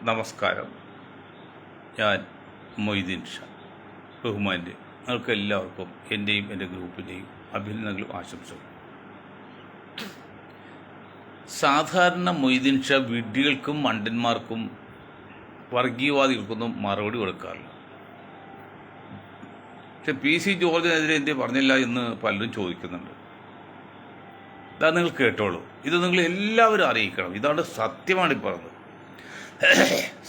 നമസ്കാരം. ഞാൻ മൊയ്തീൻ ഷാ. ബഹുമാൻ്റെ നിങ്ങൾക്ക് എല്ലാവർക്കും എൻ്റെയും എൻ്റെ ഗ്രൂപ്പിൻ്റെയും അഭിനന്ദനങ്ങളും ആശംസകളും. സാധാരണ മൊയ്തീൻ ഷാ വിഡ്ഢികൾക്കും മണ്ടന്മാർക്കും വർഗീയവാദികൾക്കൊന്നും മറുപടി കൊടുക്കാറില്ല. പക്ഷെ PC ജോർജിനെതിരെ എന്ത് പറഞ്ഞില്ല എന്ന് പലരും ചോദിക്കുന്നുണ്ട്. ഇതാ നിങ്ങൾ കേട്ടോളൂ. ഇത് നിങ്ങൾ എല്ലാവരും അറിയിക്കണം. ഇതാണ് സത്യമാണ് ഈ പറഞ്ഞത്.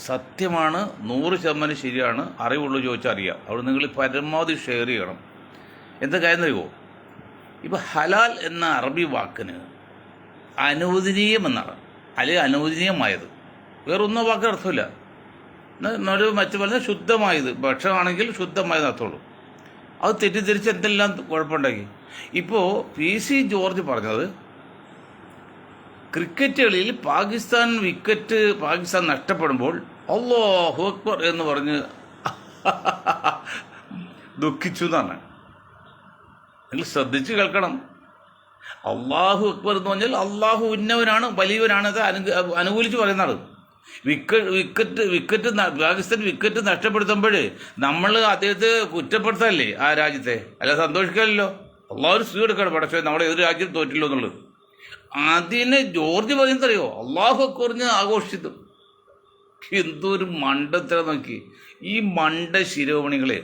സത്യമാണ്, 100% ശരിയാണ്. അറിവുള്ളൂ ചോദിച്ചാൽ അറിയാം. അവിടെ നിങ്ങൾ പരമാവധി ഷെയർ ചെയ്യണം. എന്താ കാര്യം അറിയുമോ? ഇപ്പോൾ ഹലാൽ എന്ന അറബി വാക്കിന് അനുവദനീയമെന്നാണ്, അല്ലെങ്കിൽ അനുവദനീയമായത്. വേറൊന്നും വാക്കിന് അർത്ഥമില്ല. മറ്റു പറഞ്ഞാൽ ശുദ്ധമായത്, ഭക്ഷണമാണെങ്കിൽ ശുദ്ധമായത് അർത്ഥമുള്ളൂ. അത് തെറ്റിദ്ധരിച്ച് എന്തെല്ലാം കുഴപ്പമുണ്ടാക്കി. ഇപ്പോൾ PC ജോർജ് പറഞ്ഞത് ക്രിക്കറ്റ് കളിയിൽ പാകിസ്ഥാൻ നഷ്ടപ്പെടുമ്പോൾ അല്ലാഹു അക്ബർ എന്ന് പറഞ്ഞ് ദുഃഖിച്ചു എന്നാണ്. നിങ്ങൾ ശ്രദ്ധിച്ച് കേൾക്കണം. അല്ലാഹു അക്ബർ എന്ന് പറഞ്ഞാൽ അള്ളാഹു ഉന്നവനാണ്, വലിയവനാണ്. അനുകൂലിച്ച് പറയുന്നതാണ്. പാകിസ്ഥാൻ വിക്കറ്റ് നഷ്ടപ്പെടുത്തുമ്പോൾ നമ്മൾ അദ്ദേഹത്തെ കുറ്റപ്പെടുത്താനല്ലേ ആ രാജ്യത്തെ? അല്ല, സന്തോഷിക്കാമല്ലോ. അള്ളാഹു സ്ത്രീ എടുക്കണം. പക്ഷേ നമ്മുടെ ഏത് രാജ്യം തോറ്റില്ലോ എന്നുള്ളത്. അതിന് ജോർജ് പറയുന്നതറിയോ? അള്ളാഹു കുറഞ്ഞ് ആഘോഷിച്ചു. എന്തൊരു മണ്ടത്തരം നോക്കി. ഈ മണ്ട ശിരോമണികളെ,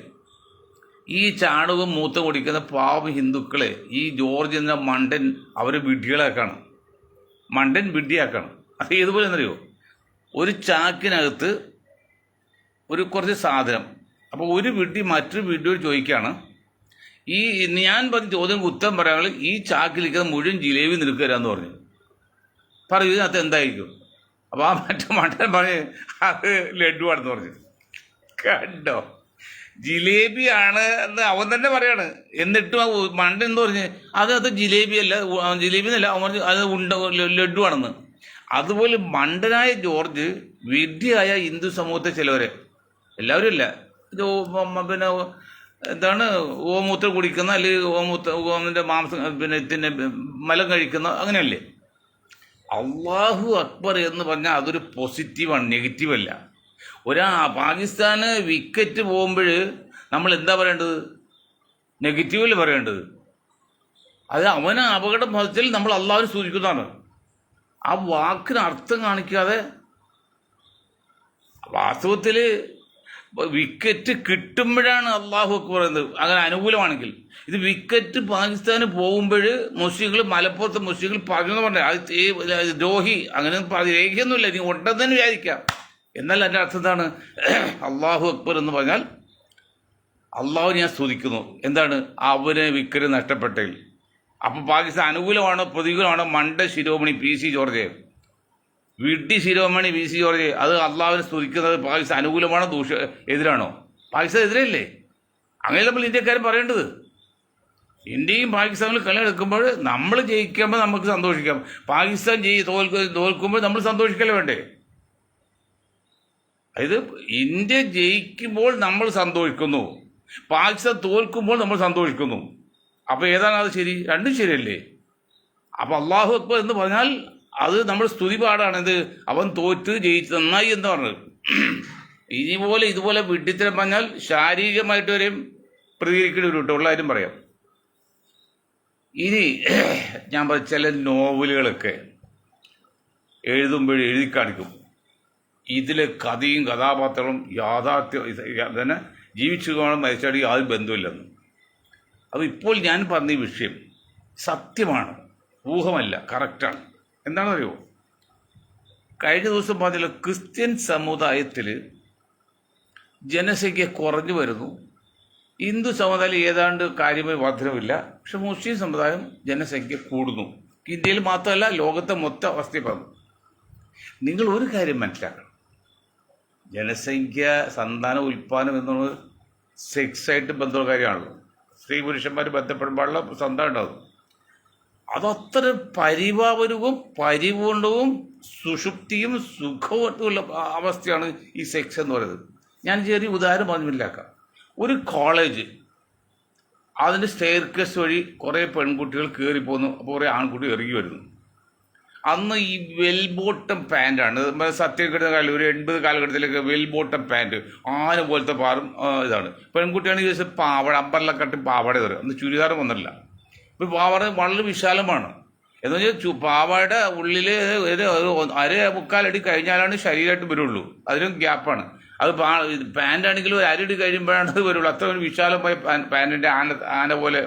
ഈ ചാണകവും മൂത്തം കുടിക്കുന്ന പാവം ഹിന്ദുക്കളെ ഈ ജോർജ് എന്ന മണ്ടൻ അവരെ വിഡ്ഢികളാക്കാണ്. മണ്ടൻ വിഡ്ഢിയാക്കാണ്. അത് ഏതുപോലെ എന്നറിയോ? ഒരു ചാക്കിനകത്ത് കുറച്ച് സാധനം. അപ്പോൾ ഒരു വിഡ്ഢി മറ്റൊരു വിഡ്ഢിയോട് ചോദിക്കുകയാണ്, ഞാൻ പറഞ്ഞ ചോദ്യം ഉത്തരം പറയാനുള്ള ഈ ചാക്കിലിരിക്കുന്ന മുഴുവൻ ജിലേബി നിനക്ക് തരാമെന്ന് പറഞ്ഞു. പറയൂ, ഇതിനകത്ത് എന്തായിരിക്കും? അപ്പോൾ ആ മണ്ടൻ പറഞ്ഞ് അത് ലഡുവാണെന്ന് പറഞ്ഞു. കണ്ടോ? ജിലേബിയാണ് എന്ന് അവൻ തന്നെ പറയാണ്. എന്നിട്ടും മണ്ടൻ എന്ന് പറഞ്ഞ് അത് ജിലേബിയല്ല, ജിലേബി എന്നല്ല, അവൻ പറഞ്ഞ് അത് ലഡുവാണെന്ന്. അതുപോലെ മണ്ടനായ ജോർജ് വിഡ്ഢിയായ ഹിന്ദു സമൂഹത്തെ ചിലവരെ, എല്ലാവരും ഇല്ല, ഇത് പിന്നെ എന്താണ് ഗോമൂത്രം കുടിക്കുന്ന, അല്ലെങ്കിൽ ഗോമിൻ്റെ മാംസം ഇതിൻ്റെ മലം കഴിക്കുന്ന, അങ്ങനെയല്ലേ? അല്ലാഹു അക്ബർ എന്ന് പറഞ്ഞാൽ അതൊരു പോസിറ്റീവാണ്, നെഗറ്റീവല്ല. പാകിസ്ഥാന് വിക്കറ്റ് പോകുമ്പോൾ നമ്മൾ എന്താ പറയേണ്ടത്? നെഗറ്റീവല്ലേ പറയേണ്ടത്? അത് അവന് അപകടം ബാധിച്ചാൽ നമ്മൾ അള്ളാഹുവിനെ സൂചിക്കുന്നതാണ്. ആ വാക്കിന് അർത്ഥം കാണിക്കാതെ, വാസ്തവത്തിൽ വിക്കറ്റ് കിട്ടുമ്പോഴാണ് അള്ളാഹു ഒക്കെ പറയുന്നത്, അങ്ങനെ അനുകൂലമാണെങ്കിൽ. ഇത് വിക്കറ്റ് പാകിസ്ഥാന് പോകുമ്പോൾ മുസ്ലിങ്ങൾ, മലപ്പുറത്ത് മുസ്ലിങ്ങൾ പറഞ്ഞു പറഞ്ഞത് അത് ദ്രോഹി, അങ്ങനെ രേഖയൊന്നുമില്ല, നീ ഉണ്ടെന്ന് തന്നെ വിചാരിക്കാം. എന്നാൽ അതിൻ്റെ അർത്ഥം എന്താണ്? അള്ളാഹു അക്ബർ എന്ന് പറഞ്ഞാൽ അള്ളാഹു ഞാൻ സ്തുതിക്കുന്നു. എന്താണ്? അവന് വിക്കറ്റ് നഷ്ടപ്പെട്ടതിൽ. അപ്പം പാകിസ്ഥാൻ അനുകൂലമാണോ പ്രതികൂലമാണോ? മണ്ട ശിരോമണി PC ജോർജ്, വിഡ്ഢി ശിരോമണി PC ജോർജ്, അത് അള്ളാഹുവിനെ സ്തുതിക്കുന്നത് പാകിസ്ഥാൻ അനുകൂലമാണോ എതിരാണോ? പാകിസ്ഥാൻ എതിരല്ലേ? അങ്ങനെ നമ്മൾ ഇന്ത്യക്കാരും പറയേണ്ടത്. ഇന്ത്യയും പാകിസ്ഥാനിൽ കളി എടുക്കുമ്പോൾ നമ്മൾ ജയിക്കുമ്പോൾ നമുക്ക് സന്തോഷിക്കാം. പാകിസ്ഥാൻ തോൽക്കുമ്പോൾ നമ്മൾ സന്തോഷിക്കല്ലേ വേണ്ടേ? അതായത് ഇന്ത്യ ജയിക്കുമ്പോൾ നമ്മൾ സന്തോഷിക്കുന്നു, പാകിസ്ഥാൻ തോൽക്കുമ്പോൾ നമ്മൾ സന്തോഷിക്കുന്നു. അപ്പോൾ ഏതാണ് അത് ശരി? രണ്ടും ശരിയല്ലേ? അപ്പോൾ അള്ളാഹു അക്ബർ എന്ന് പറഞ്ഞാൽ അത് നമ്മൾ സ്തുതി പാടാണിത്. അവൻ തോറ്റ് ജയിച്ച് നന്നായി എന്ന് പറഞ്ഞത്. ഇതുപോലെ വിഡ്ഢിത്തരം പറഞ്ഞാൽ ശാരീരികമായിട്ട് വരെയും പ്രതികരിക്കേണ്ടി വരും കേട്ടോ, ഉള്ള കാര്യം പറയാം. ഇനി ഞാൻ പറഞ്ഞ ചില നോവലുകളൊക്കെ എഴുതി കാണിക്കും. ഇതിലെ കഥയും കഥാപാത്രങ്ങളും യാഥാർത്ഥ്യം തന്നെ ജീവിച്ചു കാണും, മരിച്ചാടി യാതൊരു ബന്ധമില്ലെന്ന്. അപ്പോൾ ഇപ്പോൾ ഞാൻ പറഞ്ഞ ഈ വിഷയം സത്യമാണ്, ഊഹമല്ല, കറക്റ്റാണ്. എന്താണെന്നറിയോ? കഴിഞ്ഞ ദിവസം പറഞ്ഞല്ലോ, ക്രിസ്ത്യൻ സമുദായത്തിൽ ജനസംഖ്യ കുറഞ്ഞു വരുന്നു. ഹിന്ദു സമുദായം ഏതാണ്ട് കാര്യമായി വർധനമില്ല. പക്ഷെ മുസ്ലിം സമുദായം ജനസംഖ്യ കൂടുന്നു. ഇന്ത്യയിൽ മാത്രമല്ല, ലോകത്തെ മൊത്തം അവസ്ഥ പറഞ്ഞു. നിങ്ങൾ ഒരു കാര്യം മനസ്സിലാക്കണം. ജനസംഖ്യ, സന്താന ഉൽപ്പാദനം എന്നുള്ളത് സെക്സായിട്ട് ബന്ധമുള്ള കാര്യമാണല്ലോ. സ്ത്രീ പുരുഷന്മാർ ബന്ധപ്പെടുമ്പോഴുള്ള സന്താനം ഉണ്ടാകും. അതത്ര പരിഭാവനവും പരിപൂർണവും സുഷുപ്തിയും സുഖവുമുള്ള അവസ്ഥയാണ് ഈ സെക്സ് എന്ന് പറയുന്നത്. ഞാൻ ചെറിയ ഉദാഹരണം പറഞ്ഞില്ലാക്കാം. ഒരു കോളേജ്, അതിൻ്റെ സ്റ്റെയർകേസ് വഴി കുറേ പെൺകുട്ടികൾ കയറിപ്പോകുന്നു. അപ്പോൾ കുറേ ആൺകുട്ടി ഇറങ്ങി വരുന്നു. അന്ന് ഈ വെൽ ബോട്ടം പാൻറ്റാണ് സത്യഘടന കാലം ഒരു 80 കാലഘട്ടത്തിലൊക്കെ വെൽ ബോട്ടം പാൻറ്റ് ആന പോലത്തെ പാറും ഇതാണ്. പെൺകുട്ടിയാണെങ്കിൽ ചോദിച്ചാൽ പാവാട അമ്പർലക്കട്ടി പാവാട തരും, അന്ന് ചുരിദാർ വന്നില്ല. ഇപ്പോൾ പാവാട വളരെ വിശാലമാണ്. എന്ന് വെച്ചാൽ പാവാട ഉള്ളിൽ ഒരു അര മുക്കാലടി കഴിഞ്ഞാലാണ് ശരീരമായിട്ട് വരുള്ളൂ, അതിനും ഗ്യാപ്പാണ്. അത് പാൻറ്റാണെങ്കിലും ഒരു അരടി കഴിയുമ്പോഴാണ് അത് വരുള്ളൂ. അത്ര ഒരു വിശാലമായ പാൻറ്റിൻ്റെ ആന പോലെ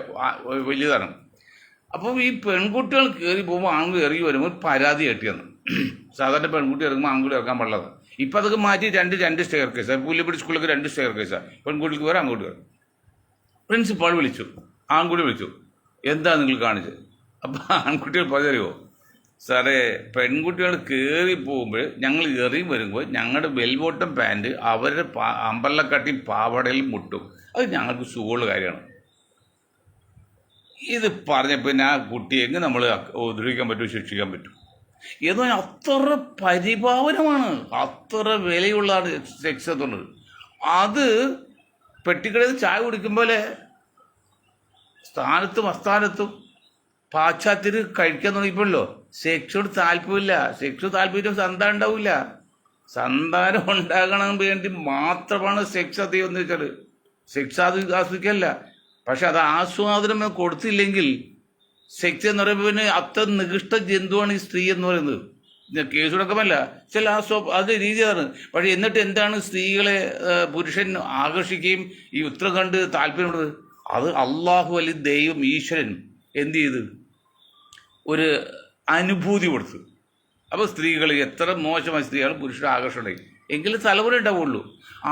വലിയതാണ്. അപ്പം ഈ പെൺകുട്ടികൾ കയറി പോകുമ്പോൾ ആൺകുട്ടി ഇറങ്ങി വരുമ്പോൾ പരാതി കെട്ടിയെന്ന്. സാധാരണ പെൺകുട്ടി ഇറങ്ങുമ്പോൾ ആൺകുട്ടി ഇറക്കാൻ പാടില്ല. ഇപ്പം അതൊക്കെ മാറ്റി രണ്ട് സ്റ്റെയർ കേസാണ്. പുല്ലിപ്പടി സ്കൂളിലൊക്കെ 2 സ്റ്റെയർ കേസാണ്. പെൺകുട്ടിക്ക് വരെ അങ്ങോട്ട് വരും. പ്രിൻസിപ്പാൾ വിളിച്ചു, ആൺകുട്ടി വിളിച്ചു, എന്താ നിങ്ങൾ കാണിച്ചത്? അപ്പം ആൺകുട്ടികൾ പറഞ്ഞറിയോ, സാറേ പെൺകുട്ടികൾ കയറി പോകുമ്പോൾ ഞങ്ങൾ ഇറങ്ങി വരുമ്പോൾ ഞങ്ങളുടെ വെൽബോട്ടം പാൻറ്റ് അവരുടെ അമ്പർലക്കട്ടി പാവാടയിൽ മുട്ടും, അത് ഞങ്ങൾക്ക് സുഖമുള്ള കാര്യമാണ്. ഇത് പറഞ്ഞ പിന്നെ ആ കുട്ടിയെ എങ്ങനെ നമ്മൾ ഉപദ്രവിക്കാൻ പറ്റും, ശിക്ഷിക്കാൻ പറ്റും എന്ന് പറഞ്ഞാൽ അത്ര പരിഭാവനമാണ്, അത്ര വിലയുള്ളതാണ് സെക്സ് എന്നുള്ളത്. അത് പെട്ടിക്കടയിൽ ചായ കുടിക്കുമ്പോലെ സ്ഥാനത്തും അസ്ഥാനത്തും പാശ്ചാത്യർ കഴിക്കാൻ തുടങ്ങിയപ്പോഴല്ലോ സെക്സോട് താല്പര്യമില്ല. സെക്സ് താല്പര്യം സന്താനം ഉണ്ടാവില്ല. സന്താനം ഉണ്ടാകണം വേണ്ടി മാത്രമാണ് സെക്സ് അധികം എന്ന് വെച്ചാൽ സെക്സ് ആസ്വദിക്കല്ല. പക്ഷെ അത് ആസ്വാദനം കൊടുത്തില്ലെങ്കിൽ സെക്സ് എന്ന് പറയുമ്പോൾ പിന്നെ അത്ര നികൃഷ്ട ജന്തുവാണ് ഈ സ്ത്രീ എന്ന് പറയുന്നത്. കേസ് കൊടുക്കുമല്ല ചില അത് രീതിയാണ്. പക്ഷെ എന്നിട്ട് എന്താണ് സ്ത്രീകളെ പുരുഷൻ ആകർഷിക്കുകയും ഈ ഉത്തരം കണ്ട് താല്പര്യമുള്ളത്? അത് അള്ളാഹു അലി ദൈവം ഈശ്വരൻ എന്ത് ചെയ്ത് ഒരു അനുഭൂതി കൊടുത്തു. അപ്പോൾ സ്ത്രീകൾ എത്ര മോശമായ സ്ത്രീകൾ പുരുഷന് ആകർഷണം എങ്കിലും തലമുറ ഉണ്ടാവുള്ളൂ.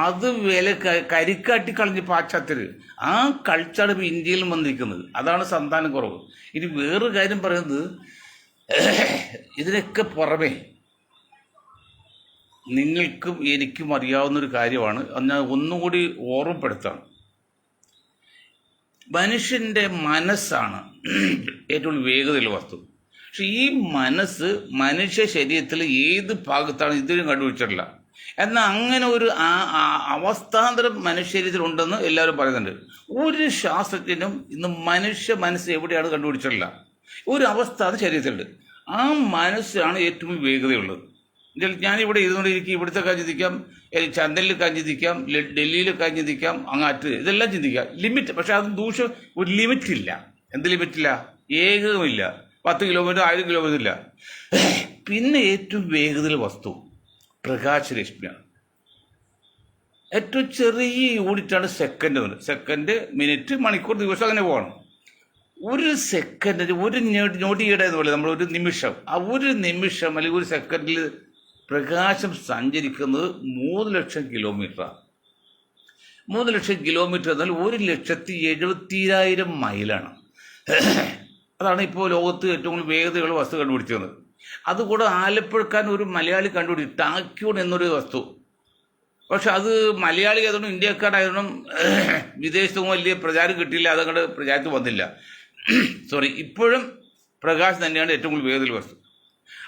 അത് കരിക്കാട്ടി കളഞ്ഞ് പാശ്ചാത്യർ ആ കൾച്ചറാണ് ഇപ്പോൾ ഇന്ത്യയിലും വന്നിരിക്കുന്നത്. അതാണ് സന്താനം കുറവ്. ഇനി വേറൊരു കാര്യം പറയുന്നത്, ഇതിനൊക്കെ പുറമെ നിങ്ങൾക്കും എനിക്കും അറിയാവുന്നൊരു കാര്യമാണ്, ഞാൻ ഒന്നുകൂടി ഓർമ്മപ്പെടുത്താണ്. മനുഷ്യൻ്റെ മനസ്സാണ് ഏറ്റവും വേഗതയുള്ള വസ്തു. പക്ഷെ ഈ മനസ്സ് മനുഷ്യ ശരീരത്തിൽ ഏത് ഭാഗത്താണ് ഇതുവരും കണ്ടുപിടിച്ചിട്ടില്ല. എന്നാൽ അങ്ങനെ ഒരു അവസ്ഥാന്തരം മനുഷ്യ ശരീരത്തിലുണ്ടെന്ന് എല്ലാവരും പറയുന്നുണ്ട്. ഒരു ശാസ്ത്രജ്ഞനും ഇന്ന് മനുഷ്യ മനസ്സ് എവിടെയാണ് കണ്ടുപിടിച്ചിട്ടില്ല. ഒരു അവസ്ഥ അത് ശരീരത്തിലുണ്ട്. ആ മനസ്സാണ് ഏറ്റവും വേഗതയുള്ളത്. ഞാനിവിടെ ഇരുന്നുകൊണ്ടിരിക്കും, ഇവിടുത്തെ കാര്യം ചിന്തിക്കാം, ചന്ദ്രനിൽ കാര്യം ചിന്തിക്കാം, ഡൽഹിയിൽ കാര്യം ചിന്തിക്കാം, അങ്ങാറ്റ് ഇതെല്ലാം ചിന്തിക്കാം. ലിമിറ്റ്, പക്ഷെ അത് ദൂഷ്യം ഒരു ലിമിറ്റില്ല. എന്ത് ലിമിറ്റില്ല? ഏകമില്ല. 10 കിലോമീറ്റർ 1000 കിലോമീറ്റർ ഇല്ല. പിന്നെ ഏറ്റവും വേഗതയിൽ വസ്തു പ്രകാശരശ്മിയാണ്. ഏറ്റവും ചെറിയ യൂണിറ്റാണ് സെക്കൻഡ്. സെക്കൻഡ്, മിനിറ്റ്, മണിക്കൂർ, ദിവസം അങ്ങനെ പോകണം. ഒരു സെക്കൻഡിന് ഒരു ഞൊടിയുടെ പോലെ നമ്മൾ ഒരു നിമിഷം, ആ ഒരു നിമിഷം അല്ലെങ്കിൽ ഒരു സെക്കൻഡിൽ പ്രകാശം സഞ്ചരിക്കുന്നത് 3 ലക്ഷം കിലോമീറ്ററാണ്. 3 ലക്ഷം കിലോമീറ്റർ എന്നാൽ 1,70,000 മൈലാണ്. അതാണ് ഇപ്പോൾ ലോകത്ത് ഏറ്റവും കൂടുതൽ വേഗതയുള്ള വസ്തു കണ്ടുപിടിച്ചത്. അതുകൂടെ ആലപ്പുഴക്കാൻ ഒരു മലയാളി കണ്ടുപിടിച്ചു, ടാക്യൂൺ എന്നൊരു വസ്തു. പക്ഷെ അത് മലയാളി ആയതുകൊണ്ടും ഇന്ത്യക്കാരായതുകൊണ്ടും വിദേശത്തും വലിയ പ്രചാരം കിട്ടിയില്ല, അതങ്ങോട്ട് പ്രചാരത്തിൽ വന്നില്ല. ഇപ്പോഴും പ്രകാശം തന്നെയാണ് ഏറ്റവും കൂടുതൽ വേഗതയുള്ള വസ്തു.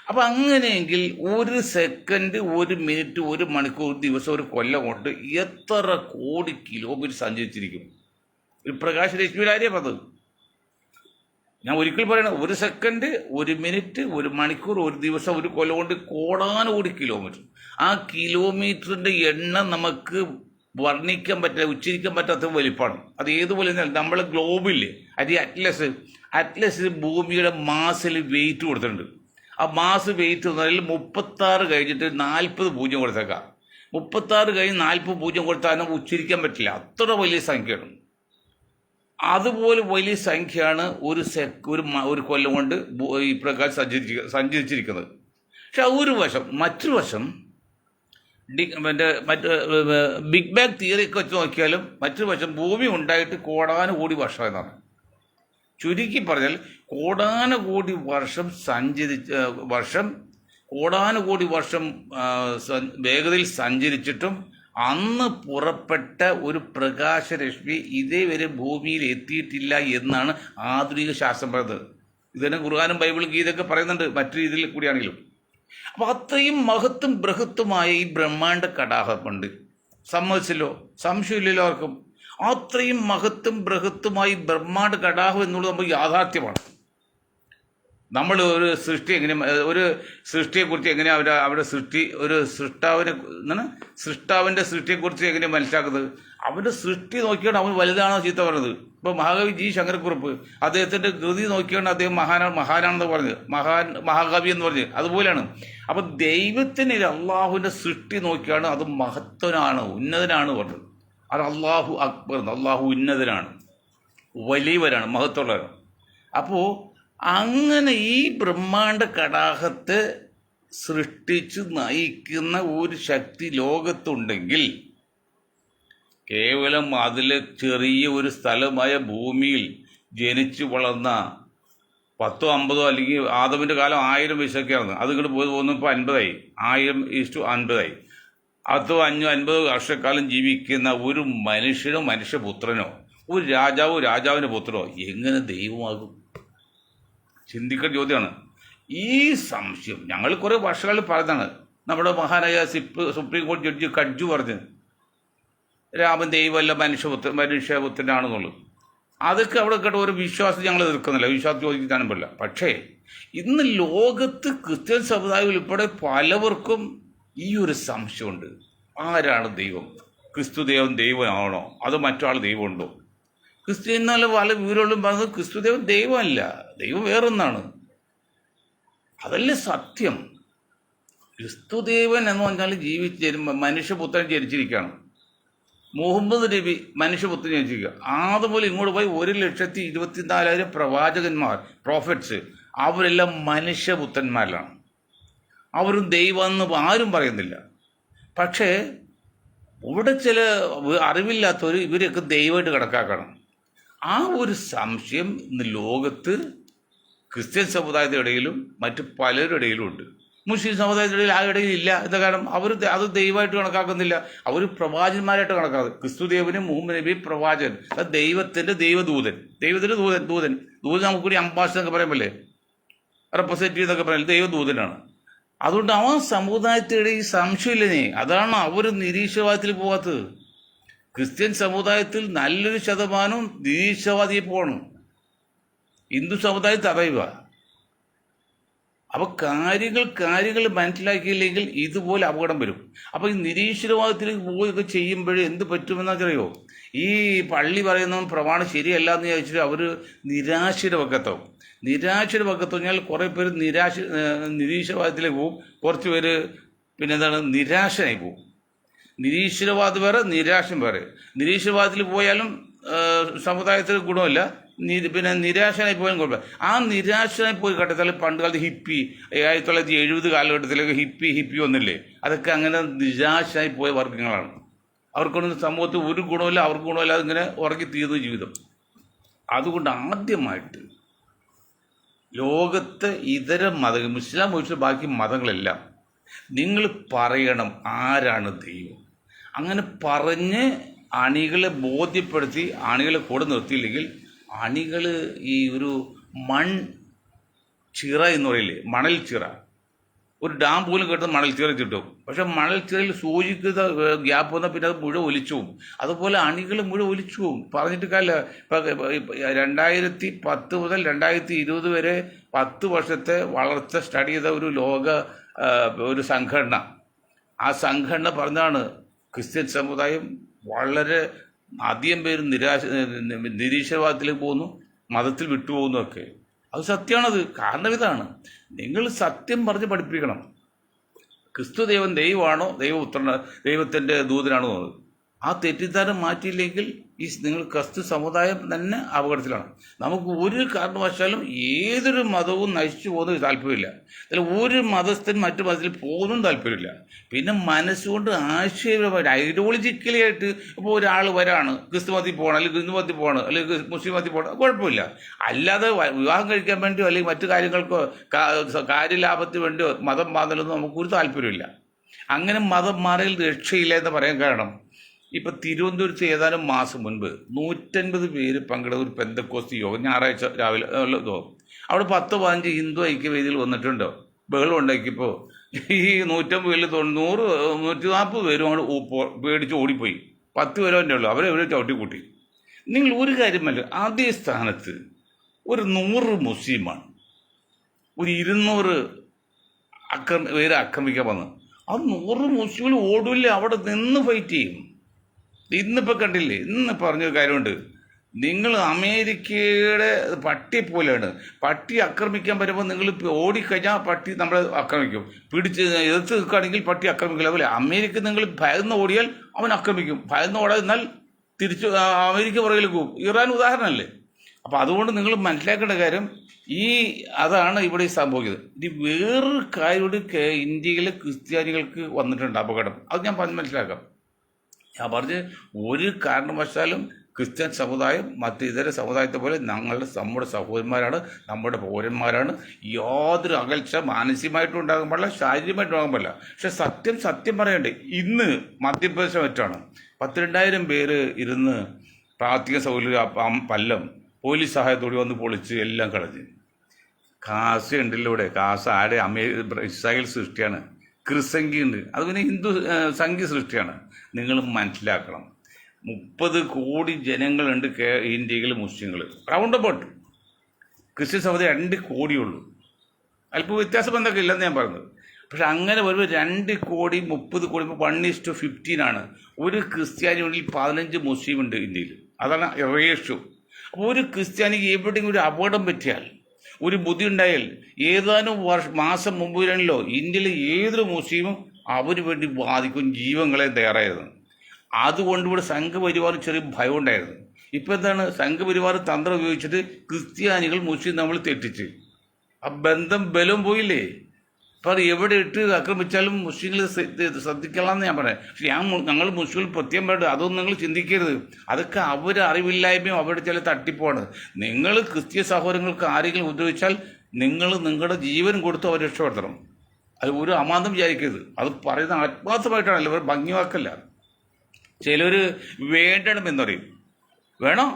അപ്പം അങ്ങനെയെങ്കിൽ ഒരു സെക്കൻഡ്, ഒരു മിനിറ്റ്, ഒരു മണിക്കൂർ, ഒരു ദിവസം, ഒരു കൊല്ലം കൊണ്ട് എത്ര കോടി കിലോമീറ്റർ സഞ്ചരിച്ചിരിക്കും ഒരു പ്രകാശരശ്മിയുടെ കാര്യം. അത് ഞാൻ ഒരിക്കൽ പറയണം, ഒരു സെക്കൻഡ്, ഒരു മിനിറ്റ്, ഒരു മണിക്കൂർ, ഒരു ദിവസം, ഒരു കൊല്ലം കൊണ്ട് കോടാനുകൂടി കിലോമീറ്റർ. ആ കിലോമീറ്ററിൻ്റെ എണ്ണം നമുക്ക് വർണ്ണിക്കാൻ പറ്റില്ല, ഉച്ചരിക്കാൻ പറ്റാത്ത വലിപ്പമാണ്. അത് ഏതുപോലെ നമ്മൾ ഗ്ലോബില്ലേ, അത് അറ്റ്ലസ് ഭൂമിയുടെ മാസിൽ വെയിറ്റ് കൊടുത്തിട്ടുണ്ട്. ആ മാസ് വെയിറ്റ് എന്നതിൽ 36 കഴിഞ്ഞിട്ട് 40 പൂജ്യം കൊടുത്തേക്കാം. 36 കഴിഞ്ഞ് 40 പൂജ്യം കൊടുത്താലും ഉച്ചരിക്കാൻ പറ്റില്ല, അത്ര വലിയ സംഖ്യയാണ്. അതുപോലെ വലിയ സംഖ്യയാണ് ഒരു കൊല്ലം കൊണ്ട് ഈ പ്രകാശം സഞ്ചരിച്ചിരിക്കുന്നത്. പക്ഷെ മറ്റൊരു വശം ബിഗ് ബാങ് തിയറിയൊക്കെ വെച്ച് നോക്കിയാലും മറ്റൊരു വശം ഭൂമി ഉണ്ടായിട്ട് കോടാനുകോടി വർഷം എന്നാണ്. ചുരുക്കി പറഞ്ഞാൽ കോടാനുകോടി വർഷം വേഗതയിൽ സഞ്ചരിച്ചിട്ടും അന്ന് പുറപ്പെട്ട ഒരു പ്രകാശരശ്മി ഇതേവരെ ഭൂമിയിൽ എത്തിയിട്ടില്ല എന്നാണ് ആധുനിക ശാസ്ത്രം പറയുന്നത്. ഇതിനെ ഖുർആനും ബൈബിളും ഗീതയൊക്കെ പറയുന്നുണ്ട് മറ്റു രീതിയിൽ കൂടിയാണെങ്കിലും. അപ്പോൾ അത്രയും മഹത്തും ബൃഹത്തുമായ ഈ ബ്രഹ്മാണ്ഡ കടാഹമുണ്ട്, സമ്മതിച്ചല്ലോ, സംശയമില്ലല്ലോ ആർക്കും. അത്രയും മഹത്തും ബൃഹത്തുമായി ബ്രഹ്മാണ്ഡ കടാഹം എന്നുള്ളത് നമുക്ക് യാഥാർത്ഥ്യമാണ്. നമ്മൾ ഒരു സൃഷ്ടി എങ്ങനെ ഒരു സൃഷ്ടിയെക്കുറിച്ച് എങ്ങനെ അവരുടെ സൃഷ്ടി ഒരു സൃഷ്ടാവിൻ്റെ സൃഷ്ടിയെക്കുറിച്ച് എങ്ങനെ മനസ്സിലാക്കുന്നത്? അവൻ്റെ സൃഷ്ടി നോക്കിയാണ് അവൻ വലുതാണോ ചീത്ത പറഞ്ഞത്. ഇപ്പോൾ മഹാകവി ജി ശങ്കരക്കുറുപ്പ് അദ്ദേഹത്തിൻ്റെ കൃതി നോക്കിയാണ് അദ്ദേഹം മഹാനാണെന്ന് പറഞ്ഞത്, മഹാകവി എന്ന് പറഞ്ഞ്. അതുപോലെയാണ്. അപ്പം ദൈവത്തിന് അള്ളാഹുവിൻ്റെ സൃഷ്ടി നോക്കിയാണ് അത് മഹത്വനാണ്, ഉന്നതനാണ് പറഞ്ഞത്. അത് അള്ളാഹു അക്ബർ, അള്ളാഹു ഉന്നതനാണ്, വലിയവരാണ്, മഹത്വമുള്ളവരാണ്. അപ്പോൾ അങ്ങനെ ഈ ബ്രഹ്മാണ്ട കടാഹത്തെ സൃഷ്ടിച്ച് നയിക്കുന്ന ഒരു ശക്തി ലോകത്തുണ്ടെങ്കിൽ കേവലം അതിലെ ചെറിയ ഒരു സ്ഥലമായ ഭൂമിയിൽ ജനിച്ചു വളർന്ന 10 50 അല്ലെങ്കിൽ ആദമിൻ്റെ കാലം 1000 വയസ്സൊക്കെയാണ്. അത് ഇങ്ങോട്ട് പോയി പോകുന്നപ്പോൾ 50ആയി, 1000:50ആയി. 50 വർഷക്കാലം ജീവിക്കുന്ന ഒരു മനുഷ്യനോ മനുഷ്യപുത്രനോ ഒരു രാജാവോ രാജാവിൻ്റെ പുത്രനോ എങ്ങനെ ദൈവമാകും? ചിന്തിക്കേണ്ട ചോദ്യമാണ്. ഈ സംശയം ഞങ്ങൾ കുറേ വർഷങ്ങളിൽ പറഞ്ഞതാണ്. നമ്മുടെ മഹാനായ സുപ്രീം കോടതി ജഡ്ജി കഡ്ജു പറഞ്ഞ് രാമൻ ദൈവമല്ല മനുഷ്യപുത്രനാണെന്നുള്ളത്. അതൊക്കെ അവിടെ കേട്ട ഒരു വിശ്വാസം ഞങ്ങൾ എതിർക്കുന്നില്ല, വിശ്വാസം ചോദിക്കാനും പറ്റില്ല. പക്ഷേ ഇന്ന് ലോകത്ത് ക്രിസ്ത്യൻ സമുദായം ഉൾപ്പെടെ പലവർക്കും ഈ ഒരു സംശയമുണ്ട്. ആരാണ് ദൈവം? ക്രിസ്തു ദൈവമാണോ അതോ മറ്റൊരാൾ ദൈവമുണ്ടോ? ക്രിസ്ത്യൻ എന്നാൽ പല വീടുകളിലും പറഞ്ഞത് ക്രിസ്തുദേവൻ ദൈവമല്ല, ദൈവം വേറൊന്നാണ്. അതല്ലേ സത്യം. ക്രിസ്തുദേവൻ എന്ന് പറഞ്ഞാൽ മനുഷ്യപുത്രൻ ജനിച്ചിരിക്കുകയാണ്. മുഹമ്മദ് നബി മനുഷ്യപുത്രൻ ജനിച്ചിരിക്കുക. അതുപോലെ ഇങ്ങോട്ട് പോയി 1,24,000 പ്രവാചകന്മാർ, പ്രോഫറ്റ്സ്, അവരെല്ലാം മനുഷ്യപുത്രന്മാരിലാണ്. അവരും ദൈവമെന്ന് ആരും പറയുന്നില്ല. പക്ഷേ ഇവിടെ ചില അറിവില്ലാത്തവർ ഇവരെയൊക്കെ ദൈവമായിട്ട് കണക്കാക്കണം. ആ ഒരു സംശയം ഇന്ന് ലോകത്ത് ക്രിസ്ത്യൻ സമുദായത്തിൻ്റെ ഇടയിലും മറ്റ് പലരുടെ ഇടയിലും ഉണ്ട്. മുസ്ലിം സമുദായത്തിൻ്റെ ഇടയിൽ ആ ഇടയിൽ ഇല്ല. എന്താ കാരണം? അവർ അത് ദൈവമായിട്ട് കണക്കാക്കുന്നില്ല, അവർ പ്രവാചകന്മാരായിട്ട് കണക്കാക്കുന്നത്. ക്രിസ്തുദേവന് മുഹമ്മദ് നബി പ്രവാചകൻ, അത് ദൈവത്തിൻ്റെ ദൈവദൂതൻ, ദൈവത്തിൻ്റെ ദൂതൻ നമുക്ക് കൂടി അംബാസിഡർ എന്നൊക്കെ പറയുമ്പോൾ റെപ്രസെൻറ്റേറ്റീവ് എന്നൊക്കെ പറയുന്നത് ദൈവദൂതനാണ്. അതുകൊണ്ട് ആ സമുദായത്തിൻ്റെ ഈ സംശയമില്ലേ, അതാണ് അവർ നിരീശ്വരവാദത്തിൽ പോകാത്തത്. ക്രിസ്ത്യൻ സമുദായത്തിൽ നല്ലൊരു ശതമാനം നിരീശ്വരവാദിയെ പോകണം, ഹിന്ദു സമുദായത്തിൽ അറിയുക. അപ്പോൾ കാര്യങ്ങൾ മനസ്സിലാക്കിയില്ലെങ്കിൽ ഇതുപോലെ അപകടം വരും. അപ്പോൾ ഈ നിരീശ്വരവാദത്തിലേക്ക് പോവുകയൊക്കെ ചെയ്യുമ്പോഴേ എന്ത് പറ്റുമെന്നറിയോ? ഈ പള്ളി പറയുന്നതും പ്രമാണം ശരിയല്ല എന്ന് ചോദിച്ചിട്ട് അവർ നിരാശയുടെ പക്കത്താവും. നിരാശയുടെ പക്കത്ത് പറഞ്ഞാൽ കുറേ പേര് നിരീശ്വരവാദത്തിലേക്ക് പോകും, കുറച്ച് പേര് നിരാശനായി പോകും. നിരീശ്വരവാദം വേറെ, നിരാശം വേറെ. നിരീശ്വരവാദത്തിൽ പോയാലും സമുദായത്തിന് ഗുണമില്ല, നിരാശനായി പോയാലും കുഴപ്പമില്ല. ആ നിരാശനായി പോയി ഘട്ടത്തിൽ പണ്ട് കാലത്ത് ഹിപ്പി 1970 കാലഘട്ടത്തിലൊക്കെ ഹിപ്പി വന്നില്ലേ, അതൊക്കെ അങ്ങനെ നിരാശനായി പോയ വർഗ്ഗങ്ങളാണ്. അവർക്കൊന്നും സമൂഹത്തിൽ ഒരു ഗുണമില്ല, അവർക്ക് ഗുണമില്ല, അതിങ്ങനെ ഉറങ്ങി തീർന്നു ജീവിതം. അതുകൊണ്ട് ആദ്യമായിട്ട് ലോകത്തെ ഇതര മതങ്ങൾ, ഇസ്ലാം ഒഴിച്ച് ബാക്കി മതങ്ങളെല്ലാം നിങ്ങൾ പറയണം ആരാണ് ദൈവം. അങ്ങനെ പറഞ്ഞ് അണികളെ ബോധ്യപ്പെടുത്തി അണികളെ കൂടെ നിർത്തിയില്ലെങ്കിൽ അണികൾ ഈ ഒരു ചിറ എന്ന് പറയില്ലേ, മണൽ ചിറ, ഒരു ഡാം പോലും കെട്ടുന്ന മണൽ ചിറ കിട്ടും. പക്ഷെ മണൽ ചിറയിൽ സൂചിക്കുന്ന ഗ്യാപ്പ് വന്നാൽ പിന്നെ അത് മുഴുവൻ ഒലിച്ചു പോകും. അതുപോലെ അണികൾ മുഴുവൻ ഒലിച്ചു പോകും. പറഞ്ഞിട്ട് കാര്യമില്ല. ഇപ്പം 2010 മുതൽ 2020 വരെ 10 വർഷത്തെ വളർച്ച സ്റ്റഡി ചെയ്ത ഒരു സംഘടന, ആ സംഘടന പറഞ്ഞാണ് ക്രിസ്ത്യൻ സമുദായം വളരെ അധികം പേര് നിരീശ്വരവാദത്തിലേക്ക് പോകുന്നു, മതത്തിൽ വിട്ടുപോകുന്നു ഒക്കെ. അത് സത്യമാണത്. കാരണം ഇതാണ്, നിങ്ങൾ സത്യം പറഞ്ഞ് പഠിപ്പിക്കണം. ക്രിസ്തുദേവൻ ദൈവമാണോ ദൈവത്തിൻ്റെ ദൂതനാണോ എന്നത്. ആ തെറ്റിദ്ധാരം മാറ്റിയില്ലെങ്കിൽ നിങ്ങൾ ക്രിസ്തു സമുദായം തന്നെ അപകടത്തിലാണ്. നമുക്ക് ഒരു കാരണവശാലും ഏതൊരു മതവും നശിച്ചു പോകുന്നത് താല്പര്യമില്ല. അതിൽ ഒരു മതസ്ഥൻ മറ്റു മതത്തിൽ പോകുന്നതും താല്പര്യമില്ല. പിന്നെ മനസ്സുകൊണ്ട് ആശയപരമായിട്ട് ഐഡിയോളജിക്കലി ആയിട്ട് ഇപ്പോൾ ഒരാൾ വരാണ് ക്രിസ്തു മതത്തിൽ പോകണം, അല്ലെങ്കിൽ ഹിന്ദു മതത്തിൽ പോകണം, അല്ലെങ്കിൽ മുസ്ലിം മതത്തിൽ പോകണം, കുഴപ്പമില്ല. അല്ലാതെ വിവാഹം കഴിക്കാൻ വേണ്ടിയോ അല്ലെങ്കിൽ മറ്റു കാര്യങ്ങൾക്കോ കാര്യലാഭത്തിന് വേണ്ടിയോ മതം മാറുന്നതിലൊന്നും നമുക്കൊരു താല്പര്യമില്ല. അങ്ങനെ മതം മാറിയിൽ രക്ഷയില്ല എന്ന് പറയാൻ കാരണം, ഇപ്പം തിരുവനന്തപുരത്ത് ഏതാനും മാസം മുൻപ് 150 പേര് പങ്കെടുത്ത ഒരു പെന്തക്കോസ്തി യോഗം ഞായറാഴ്ച രാവിലെ യോഗം. അവിടെ 10-15 ഹിന്ദു ഐക്യവേദിയിൽ വന്നിട്ടുണ്ടോ, ബഹളം ഉണ്ടാക്കിയപ്പോൾ ഈ 150 പേരിൽ 140 പേരും അങ്ങോട്ട് പേടിച്ച് ഓടിപ്പോയി. 10 പേരോ തന്നെ ഉള്ളൂ, അവരെ ചവിട്ടിക്കൂട്ടി. നിങ്ങൾ ഒരു കാര്യമല്ല, അതേ സ്ഥാനത്ത് ഒരു 100 മുസ്ലിമാണ്, ഒരു 200 പേര് ആക്രമിക്കാൻ വന്നു. അത് 100 മുസ്ലിങ്ങൾ ഓടില്ല, അവിടെ നിന്ന് ഫൈറ്റ് ചെയ്യും. ഇന്നിപ്പോൾ കണ്ടില്ലേ, ഇന്ന് പറഞ്ഞൊരു കാര്യമുണ്ട്. നിങ്ങൾ അമേരിക്കയുടെ പട്ടി പോലെയാണ്. പട്ടി ആക്രമിക്കാൻ വരുമ്പോൾ നിങ്ങൾ ഓടിക്കഴിഞ്ഞാൽ പട്ടി നമ്മളെ ആക്രമിക്കും. പിടിച്ച് എതിർത്ത് നിൽക്കുകയാണെങ്കിൽ പട്ടി ആക്രമിക്കില്ല. അതുപോലെ അമേരിക്ക നിങ്ങൾ ഭയന്ന് ഓടിയാൽ അവൻ ആക്രമിക്കും. ഭയന്ന് ഓടാതിരുന്നാൽ തിരിച്ച് അമേരിക്ക പുറകിലേക്ക് പോകും. ഇറാൻ ഉദാഹരണമല്ലേ. അപ്പോൾ അതുകൊണ്ട് നിങ്ങൾ മനസ്സിലാക്കേണ്ട കാര്യം അതാണ് ഇവിടെ സംഭവിക്കുന്നത്. ഇനി വേറൊരു കാര്യം ഇന്ത്യയിലെ ക്രിസ്ത്യാനികൾക്ക് വന്നിട്ടുണ്ട് അപകടം. അത് ഞാൻ മനസ്സിലാക്കാം. ഞാൻ പറഞ്ഞ് ഒരു കാരണവശാലും ക്രിസ്ത്യൻ സമുദായം മറ്റ് ഇതര സമുദായത്തെ പോലെ നമ്മുടെ സഹോദരന്മാരാണ്, നമ്മുടെ പൗരന്മാരാണ്. യാതൊരു അകൽച്ച മാനസികമായിട്ടും ഉണ്ടാകാൻ പാടില്ല, ശാരീരികമായിട്ടും ഉണ്ടാകാൻ പാടില്ല. പക്ഷെ സത്യം പറയണ്ടേ, ഇന്ന് മധ്യപ്രദേശം വെച്ചാണ് 12,000 പേര് ഇരുന്ന് പ്രാഥമിക സൗകര്യം പല്ലം പോലീസ് സഹായത്തോടെ വന്ന് പൊളിച്ച് എല്ലാം കളഞ്ഞ്. കാസ ഉണ്ടല്ലോ ഇവിടെ. കാസ ആടെ ഇസ്രായേൽ സൃഷ്ടിയാണ്. ക്രിസംഖി ഉണ്ട്, അത് പിന്നെ ഹിന്ദു സംഖ്യ സൃഷ്ടിയാണ്. നിങ്ങൾ മനസ്സിലാക്കണം, 30 കോടി ജനങ്ങളുണ്ട് ഇന്ത്യയിൽ മുസ്ലിങ്ങൾ. റൗണ്ട് അബൌട്ട് ക്രിസ്ത്യൻ സമുദായം 2 കോടിയുള്ളൂ. അല്പം വ്യത്യാസം എന്തൊക്കെ ഇല്ലെന്ന് ഞാൻ പറഞ്ഞത്. പക്ഷെ അങ്ങനെ വരുമ്പോൾ 2 കോടി 30 കോടി 1:15 ഒരു ക്രിസ്ത്യാനികളിൽ 15 മുസ്ലിം ഉണ്ട് ഇന്ത്യയിൽ. അതാണ് റേഷ്യോ. അപ്പോൾ ഒരു ക്രിസ്ത്യാനിക്ക് എവിടെയെങ്കിലും ഒരു അപകടം പറ്റിയാൽ, ഒരു ബുദ്ധി ഉണ്ടായാൽ, ഏതാനും മാസം മുമ്പിലാണല്ലോ ഇന്ത്യയിലെ ഏതൊരു മുസ്ലിമും അവന് വേണ്ടി ബാധിക്കും, ജീവങ്ങളെ തയ്യാറായിരുന്നു. അതുകൊണ്ട് ഇവിടെ സംഘപരിവാർ ചെറിയ ഭയം ഉണ്ടായിരുന്നു. ഇപ്പം എന്താണ്, സംഘപരിവാർ തന്ത്രം ഉപയോഗിച്ചിട്ട് ക്രിസ്ത്യാനികൾ മുസ്ലിം നമ്മൾ തെറ്റിച്ച് ആ ബലം പോയില്ലേ. ഇപ്പം എവിടെ ഇട്ട് ആക്രമിച്ചാലും മുസ്ലിങ്ങൾ ശ്രദ്ധിക്കലാമെന്ന് ഞാൻ പറയാം. പക്ഷെ ഞങ്ങൾ മുസ്ലിങ്ങൾ പ്രത്യേകം വേണ്ട, അതൊന്നും നിങ്ങൾ ചിന്തിക്കരുത്. അതൊക്കെ അവരുടെ അറിവില്ലായ്മയും അവരുടെ ചില തട്ടിപ്പാണ്. നിങ്ങൾ ക്രിസ്ത്യ സഹോദരങ്ങൾക്ക് ആരെങ്കിലും ഉപദ്രവിച്ചാൽ നിങ്ങളുടെ ജീവൻ കൊടുത്ത് അവർ രക്ഷപ്പെടുത്തണം. അത് ഒരു അമാന്തം വിചാരിക്കരുത്. അത് പറയുന്ന ആത്മാർത്ഥമായിട്ടാണല്ലോ, അവർ ഭംഗിവാക്കല്ല. ചിലർ വേണ്ടണം എന്ന് പറയും. വേണം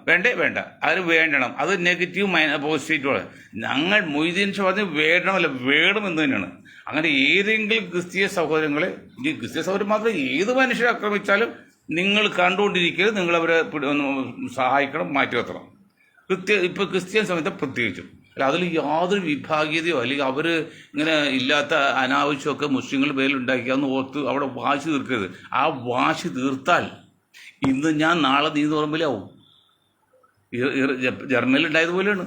വേണ്ട, അത് വേണ്ടണം. അത് നെഗറ്റീവ് പോസിറ്റീവ്. ഞങ്ങൾ മൊയ്തീൻ പറഞ്ഞ് വേണമല്ല, വേണമെന്ന് തന്നെയാണ്. അങ്ങനെ ഏതെങ്കിലും ക്രിസ്തീയ സഹോദരങ്ങളെ, ഇനി ക്രിസ്തീയ സഹോദരൻ മാത്രം ഏത് മനുഷ്യരെ ആക്രമിച്ചാലും നിങ്ങൾ കണ്ടുകൊണ്ടിരിക്കരുത്. നിങ്ങൾ അവരെ സഹായിക്കണം, മാറ്റി വെക്കണം. ഇപ്പോൾ ക്രിസ്ത്യൻ സമയത്ത് പ്രത്യേകിച്ചും അല്ല, അതിൽ യാതൊരു വിഭാഗീയതയോ അല്ലെങ്കിൽ അവർ ഇങ്ങനെ ഇല്ലാത്ത അനാവശ്യമൊക്കെ മുസ്ലിങ്ങൾ പേരിലുണ്ടാക്കിയാന്ന് ഓർത്ത് അവിടെ വാശി തീർക്കരുത്. ആ വാശി തീർത്താൽ ഇന്ന് ഞാൻ നാളെ നീ ഓർമ്മയിലാവും. ജർമ്മനിൽ ഉണ്ടായതുപോലെയാണ്.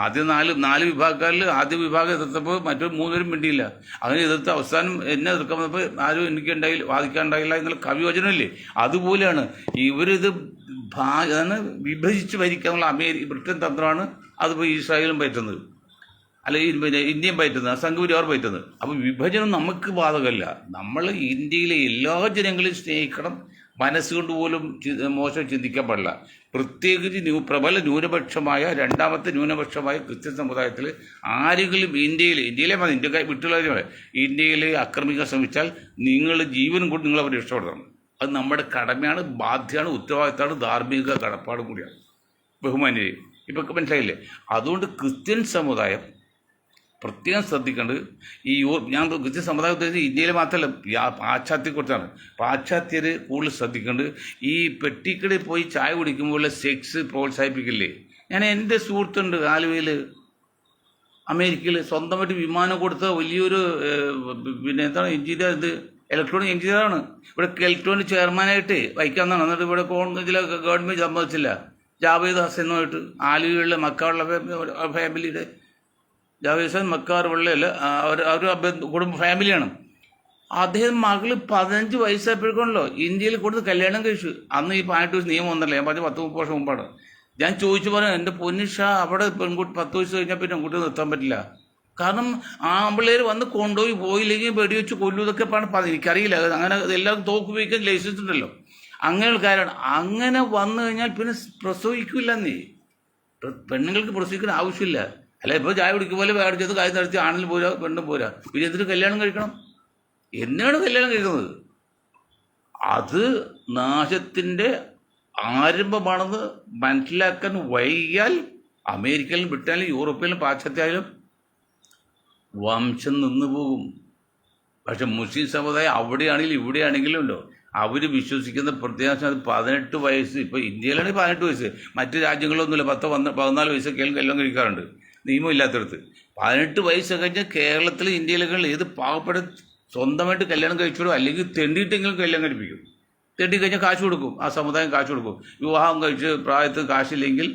ആദ്യം നാല് വിഭാഗക്കാരിൽ ആദ്യ വിഭാഗം എതിർത്തപ്പോൾ മറ്റൊരു 3 പേരും മിണ്ടിയില്ല. അങ്ങനെ എതിർത്ത് അവസാനം എന്നെ എതിർക്കാൻ വന്നപ്പോൾ ആരും എനിക്ക് വാദിക്കാൻ ഉണ്ടായില്ല എന്നുള്ള കവിവചനമില്ലേ. അതുപോലെയാണ് ഇവരിത് അതാണ് വിഭജിച്ച് ഭരിക്കാനുള്ള ബ്രിട്ടൻ തന്ത്രമാണ്. അതിപ്പോൾ ഇസ്രായേലും പറ്റുന്നത്, അല്ലെങ്കിൽ പിന്നെ ഇന്ത്യയും പറ്റുന്നത്, സംഘപരിവാർ പറ്റുന്നത്. അപ്പോൾ വിഭജനം നമുക്ക് ബാധകമല്ല. നമ്മൾ ഇന്ത്യയിലെ എല്ലാ ജനങ്ങളെയും സ്നേഹിക്കണം. മനസ്സുകൊണ്ട് പോലും മോശം ചിന്തിക്കാൻ പാടില്ല. പ്രത്യേകിച്ച് പ്രബല ന്യൂനപക്ഷമായ രണ്ടാമത്തെ ന്യൂനപക്ഷമായ ക്രിസ്ത്യൻ സമുദായത്തിൽ ആരെങ്കിലും ഇന്ത്യയിലെ ഇന്ത്യ വിട്ടുള്ള ഇന്ത്യയിൽ ആക്രമിക്കാൻ ശ്രമിച്ചാൽ നിങ്ങൾ ജീവനും കൊണ്ട് നിങ്ങൾ അവരെ രക്ഷപ്പെടുത്തണം. അത് നമ്മുടെ കടമയാണ്, ബാധ്യമാണ്, ഉത്തരവാദിത്തമാണ്, ധാർമ്മിക കടപ്പാടും കൂടിയാണ്. ബഹുമാന്യരെ, ഇപ്പം മനസ്സിലായില്ലേ? അതുകൊണ്ട് ക്രിസ്ത്യൻ സമുദായം പ്രത്യേകം ശ്രദ്ധിക്കേണ്ടത് ഞാൻ ക്രിസ്ത്യൻ സമുദായം ഉദ്ദേശിച്ചത് ഇന്ത്യയിൽ മാത്രമല്ല, പാശ്ചാത്യത്തെക്കുറിച്ചാണ്. പാശ്ചാത്യർ കൂടുതൽ ശ്രദ്ധിക്കേണ്ടത് ഈ പെട്ടിക്കടയിൽ പോയി ചായ കുടിക്കുമ്പോൾ സെക്സ് പ്രോത്സാഹിപ്പിക്കില്ലേ. ഞാൻ എൻ്റെ സുഹൃത്തുണ്ട് ആലുവയിൽ, അമേരിക്കയിൽ, സ്വന്തമായിട്ട് വിമാനം കൊടുത്ത വലിയൊരു പിന്നെ എന്താണ് എഞ്ചിനീയർ, ഇലക്ട്രോണിക് എഞ്ചിനീയറാണ്. ഇവിടെ ഇലക്ട്രോണിക് ചെയർമാനായിട്ട് വഹിക്കാമെന്നാണ്. എന്നിട്ട് ഇവിടെ ഇതിലെ ഗവൺമെൻറ് സമ്മതിച്ചില്ല. ജാവേദ് ഹസനുമായിട്ട് ആലുവയിലുള്ള മക്കാറുള്ള ഫാമിലിയുടെ ജാവേദ് ഹസൻ മക്കാർ വെള്ളയല്ല, അവർ കുടുംബ ഫാമിലിയാണ്. അദ്ദേഹം മകള് 15 വയസ്സായപ്പോഴേക്കാണല്ലോ ഇന്ത്യയിൽ കൊടുത്ത് കല്യാണം കഴിച്ചു. അന്ന് ഈ 18 വയസ്സ് നിയമം ഒന്നല്ല, ഞാൻ പറഞ്ഞ 10-30 വർഷം മുമ്പാണ്. ഞാൻ ചോദിച്ചു പറയാം, എൻ്റെ പൊന്നിഷ അവിടെ പെൺകുട്ടി 10 വയസ്സ് കഴിഞ്ഞാൽ പിന്നെ പെൺകുട്ടി നിർത്താൻ പറ്റില്ല. കാരണം ആമ്പിള്ളേർ വന്ന് കൊണ്ടുപോയി പോയില്ലെങ്കിൽ വെടിവെച്ച് കൊല്ലൂതൊക്കെ പറഞ്ഞ് എനിക്കറിയില്ല. അങ്ങനെ എല്ലാവർക്കും തോക്ക് ഉപയോഗിക്കാൻ ലൈസൻസ് ഉണ്ടല്ലോ. അങ്ങനെയുള്ള കാര്യമാണ്. അങ്ങനെ വന്നു കഴിഞ്ഞാൽ പിന്നെ പ്രസവിക്കില്ല. നീ പെണ്ണുങ്ങൾക്ക് പ്രസവിക്കുന്ന ആവശ്യമില്ല. അല്ല, ഇപ്പോൾ ചായ കുടിക്കും പോലെ മേടിച്ചത് കാര്യം നടത്തി ആണിൽ പോരാ പെണ്ണും പോരാ, പിന്നെ എന്തിനു കല്യാണം കഴിക്കണം? എന്നാണ് കല്യാണം കഴിക്കുന്നത്? അത് നാശത്തിൻ്റെ ആരംഭമാണെന്ന് മനസ്സിലാക്കാൻ വൈകിയാൽ അമേരിക്കയിലും ബ്രിട്ടനിലും യൂറോപ്പിലും പാശ്ചാത്യായാലും വംശം നിന്നു പോകും. പക്ഷെ മുസ്ലിം സമുദായം അവിടെയാണെങ്കിലും ഇവിടെയാണെങ്കിലും ഉണ്ടോ, അവർ വിശ്വസിക്കുന്ന പ്രത്യേകം അത് 18 വയസ്സ്. ഇപ്പോൾ ഇന്ത്യയിലാണെങ്കിൽ 18 വയസ്സ്, മറ്റ് രാജ്യങ്ങളൊന്നുമില്ല 10-14 വയസ്സൊക്കെ കല്യാണം കഴിക്കാറുണ്ട്, നിയമമില്ലാത്തടത്ത്. 18 വയസ്സ് കഴിഞ്ഞ് കേരളത്തിൽ ഇന്ത്യയിലൊക്കെ ഏത് പാവപ്പെട്ട സ്വന്തമായിട്ട് കല്യാണം കഴിച്ചോളൂ, അല്ലെങ്കിൽ തെണ്ടിയിട്ടെങ്കിലും കല്യാണം കഴിപ്പിക്കും. തെണ്ടി കഴിഞ്ഞാൽ കാശ് കൊടുക്കും, ആ സമുദായം കാശ് കൊടുക്കും. വിവാഹം കഴിച്ച് പ്രായത്തിൽ കാശില്ലെങ്കിൽ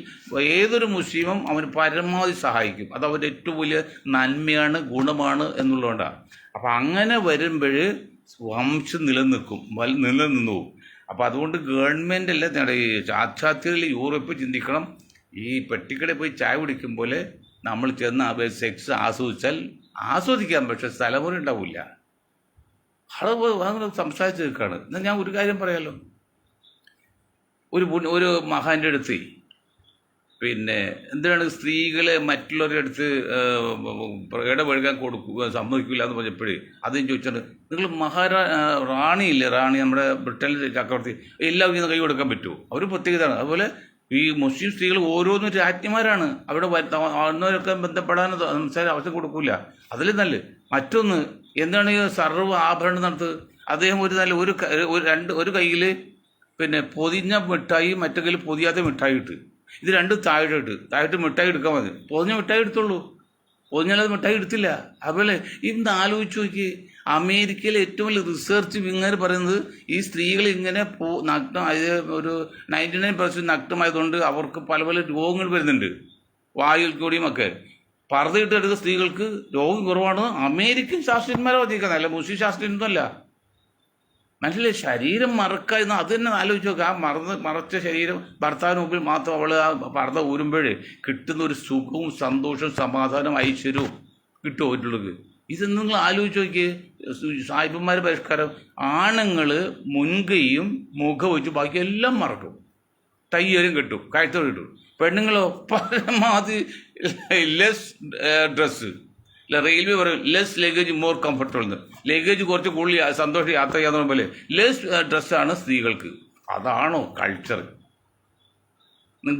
ഏതൊരു മുസ്ലിമും അവന് പരമാവധി സഹായിക്കും. അത് അവൻ്റെ ഏറ്റവും വലിയ നന്മയാണ്, ഗുണമാണ് എന്നുള്ളതുകൊണ്ടാണ്. അപ്പം അങ്ങനെ വരുമ്പോൾ വംശം നിലനിന്നു പോകും. അപ്പം അതുകൊണ്ട് ഗവൺമെൻറ് അല്ല, ഈ പാശ്ചാത്യത്തിൽ യൂറോപ്പ് ചിന്തിക്കണം. ഈ പെട്ടിക്കടയിൽ പോയി ചായ കുടിക്കും പോലെ നമ്മൾ ചെന്ന് സെക്സ് ആസ്വദിക്കാൻ, പക്ഷെ തലമുറ ഉണ്ടാവില്ല. അങ്ങനെ സംസാരിച്ച് നിൽക്കുകയാണ്. എന്നാൽ ഞാൻ ഒരു കാര്യം പറയാമല്ലോ. ഒരു മഹാൻ്റെ അടുത്ത് പിന്നെ എന്തിനാണ് സ്ത്രീകളെ മറ്റുള്ളവരുടെ അടുത്ത് ഇടപഴകാൻ സമ്മതിക്കില്ല എന്ന് പറഞ്ഞപ്പോഴേ അതും ചോദിച്ചാൽ, നിങ്ങൾ റാണിയില്ലേ, റാണി നമ്മുടെ ബ്രിട്ടനിലെ ചക്രവർത്തി, എല്ലാവരും ഇന്ന് കൈ കൊടുക്കാൻ പറ്റുമോ? അവർ പ്രത്യേകതയാണ്. അതുപോലെ ഈ മുസ്ലിം സ്ത്രീകൾ ഓരോന്നും രാജ്ഞിമാരാണ്. അവിടെ വന്നവരൊക്കെ ബന്ധപ്പെടാൻ സംസാരം അവസരം കൊടുക്കില്ല. അതിൽ നല്ല മറ്റൊന്ന് എന്താണ് ഈ സർവ്വ ആഭരണം നടത്തുക. അദ്ദേഹം ഒരു കയ്യിൽ പിന്നെ പൊതിഞ്ഞ മിഠായി, മറ്റേ കയ്യിൽ പൊതിയാത്ത മിഠായി ഇട്ട്, ഇത് രണ്ടും താഴോട്ട് മിഠായി എടുക്കാൻ മതി. പൊതിഞ്ഞ മിഠായി എടുത്തുള്ളൂ, പൊതിഞ്ഞാലത് മിഠായി എടുത്തില്ല. അതുപോലെ ഇന്ന് ആലോചിച്ച് നോക്കി, അമേരിക്കയിലെ ഏറ്റവും വലിയ റിസർച്ച് വിങ്ങർ പറയുന്നത് ഈ സ്ത്രീകൾ ഇങ്ങനെ ഒരു 99% നഗ്നമായതുകൊണ്ട് അവർക്ക് പല പല രോഗങ്ങൾ വരുന്നുണ്ട്, വായിൽ കൂടിയും ഒക്കെ. പർദ്ദയിട്ടെടുത്ത സ്ത്രീകൾക്ക് രോഗം കുറവാണ്. അമേരിക്കൻ ശാസ്ത്രജ്ഞന്മാരെ വധിക്കുന്നത്, അല്ല മുസ്ലിം ശാസ്ത്രജ്ഞനൊന്നുമല്ല. മനസ്സിലെ ശരീരം മറക്കുക എന്ന് അത് തന്നെ ആലോചിച്ച് നോക്കുക. ആ മറച്ച ശരീരം ഭർത്താവിന് മുമ്പിൽ മാത്രം അവൾ ആ പർദ്ദ ഊരുമ്പോഴേ കിട്ടുന്ന ഒരു സുഖവും സന്തോഷവും സമാധാനവും ഐശ്വര്യവും കിട്ടുമോ മറ്റുള്ളത്? ഇത് നിങ്ങൾ ആലോചിച്ച് നോക്കിയേ. സായിപ്പന്മാർ പരിഷ്കാരം, ആണുങ്ങൾ മുൻകൈയും മുഖം വെച്ച് ബാക്കി എല്ലാം മറക്കും, തയ്യലും കിട്ടും, കഴുത്തോട് കിട്ടും. പെണ്ണുങ്ങളോ പരമാവധി ലെസ് ഡ്രസ്സ്. റെയിൽവേ പറയും ലെസ് ലഗേജ് മോർ കംഫർട്ടബിൾ എന്ന്. ലഗേജ് കുറച്ച് കൂടുതൽ സന്തോഷം യാത്ര ചെയ്യാന്ന് പോലെ ലെസ് ഡ്രസ്സാണ് സ്ത്രീകൾക്ക്. അതാണോ കൾച്ചർ?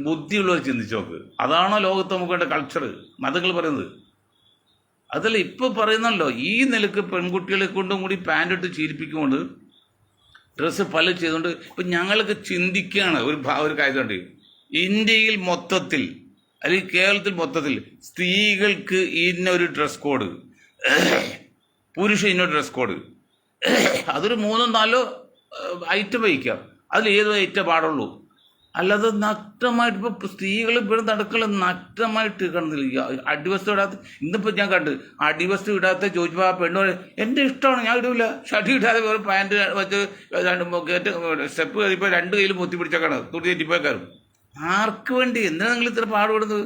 ബുദ്ധിയുള്ളവർ ചിന്തിച്ച് നോക്ക്. അതാണോ ലോകത്ത് നമുക്ക് വേണ്ട കൾച്ചർ മതങ്ങൾ പറയുന്നത്? അതല്ല ഇപ്പോൾ പറയുന്നല്ലോ, ഈ നിലക്ക് പെൺകുട്ടികളെ കൊണ്ടും കൂടി പാൻ്റ് ഇട്ട് ചീരിപ്പിക്കുകൊണ്ട് ഡ്രസ്സ് പല ചെയ്തുകൊണ്ട് ഇപ്പം ഞങ്ങൾക്ക് ചിന്തിക്കുകയാണ്. ഒരു കാര്യമുണ്ട്, ഇന്ത്യയിൽ മൊത്തത്തിൽ അല്ലെങ്കിൽ കേരളത്തിൽ മൊത്തത്തിൽ സ്ത്രീകൾക്ക് ഇന്നൊരു ഡ്രസ് കോഡ്, പുരുഷ ഇന്നൊരു ഡ്രസ് കോഡ്, അതൊരു 3-4 ഐറ്റം വഹിക്കാം. അതിൽ ഏതോ ഐറ്റം പാടുള്ളൂ. അല്ലാതെ നഗ്നമായിട്ട് ഇപ്പോൾ സ്ത്രീകൾ ഇവിടെ നടക്കള നഗ്നമായിട്ട് കാണുന്നില്ല. അടിവസ്ത്രം ഇടാത്ത, ഇന്നിപ്പോൾ ഞാൻ കണ്ട് അടിവസ്ത്രം ഇടാത്ത ചോദിച്ചപ്പോൾ ആ പെണ്ണു എൻ്റെ ഇഷ്ടമാണ്, ഞാൻ ഇടില്ല, ഷർട്ട് ഇടാതെ വേറെ പാൻറ്റ് വെച്ച് സ്റ്റെപ്പ് കയറിയപ്പോൾ 2 കയ്യിൽ പൊത്തി പിടിച്ചേക്കാണ് തുണി തെറ്റിപ്പോക്കാരും. ആർക്ക് വേണ്ടി? എന്തിനാണ് നിങ്ങൾ ഇത്ര പാടുപെടുന്നത്?